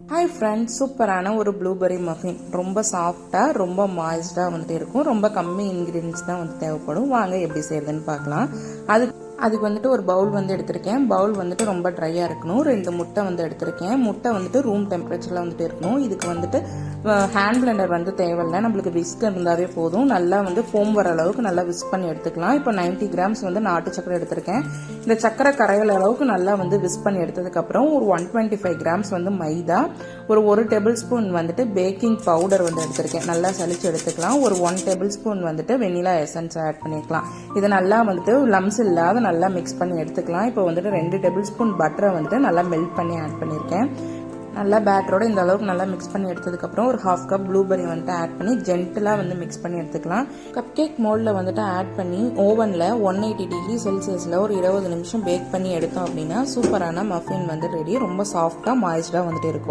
Hi friends, சூப்பரான ஒரு blueberry muffin. ரொம்ப சாஃப்டாக ரொம்ப மாய்ஸ்டாக வந்துட்டு இருக்கும். ரொம்ப கம்மி இன்க்ரீடியன்ஸ் தான் வந்து தேவைப்படும். வாங்க எப்படி செய்யறதுன்னு பார்க்கலாம். அதுக்கு வந்துட்டு ஒரு பவுல் வந்து எடுத்திருக்கேன். பவுல் வந்துட்டு ரொம்ப ட்ரையாக இருக்கணும். 2 முட்டை வந்து எடுத்திருக்கேன். முட்டை வந்துட்டு ரூம் டெம்பரேச்சரில் வந்துட்டு இருக்கணும். இதுக்கு வந்துட்டு ஹேண்ட் பிளெண்டர் வந்து தேவையில்லை, நம்மளுக்கு விஸ்க் இருந்தாவே போதும். நல்லா வந்து ஃபோம் வர அளவுக்கு நல்லா விஸ்க் பண்ணி எடுத்துக்கலாம். இப்போ 90 கிராம்ஸ் வந்து நாட்டு சக்கரை எடுத்திருக்கேன். இந்த சக்கரை கரையிற அளவுக்கு நல்லா வந்து விஸ்க் பண்ணி எடுத்ததுக்கப்புறம் ஒரு 125 கிராம்ஸ் வந்து மைதா, ஒரு டேபிள் ஸ்பூன் வந்துட்டு பேக்கிங் பவுடர் வந்து எடுத்திருக்கேன். நல்லா சலிச்சு எடுத்துக்கலாம். ஒரு 1 டேபிள் ஸ்பூன் வந்துட்டு வெனிலா எசன்ஸ் ஆட் பண்ணிக்கலாம். இதை நல்லா வந்துட்டு லம்ஸ் இல்லாத நல்லா மிக்ஸ் பண்ணி எடுத்துக்கலாம். இப்போ வந்துட்டு 2 டேபிள் ஸ்பூன் பட்டரை வந்துட்டு நல்லா மெல்ட் பண்ணி ஆட் பண்ணியிருக்கேன். நல்லா பேட்டரோட இந்த அளவுக்கு நல்லா மிக்ஸ் பண்ணி எடுத்ததுக்கப்புறம் ஒரு 1/2 கப் ப்ளூபெர்ரி வந்துட்டு ஆட் பண்ணி ஜென்டலாக வந்து மிக்ஸ் பண்ணி எடுத்துக்கலாம். கப் கேக் மோல்டில் வந்துட்டு ஆட் பண்ணி ஓவனில் 180 டிகிரி செல்சியஸில் ஒரு 20 நிமிஷம் பேக் பண்ணி எடுத்தோம் அப்படின்னா சூப்பரான மஃபின் வந்து ரெடி. ரொம்ப சாஃப்டாக மாய்ஸ்டாக வந்துட்டு இருக்கும்.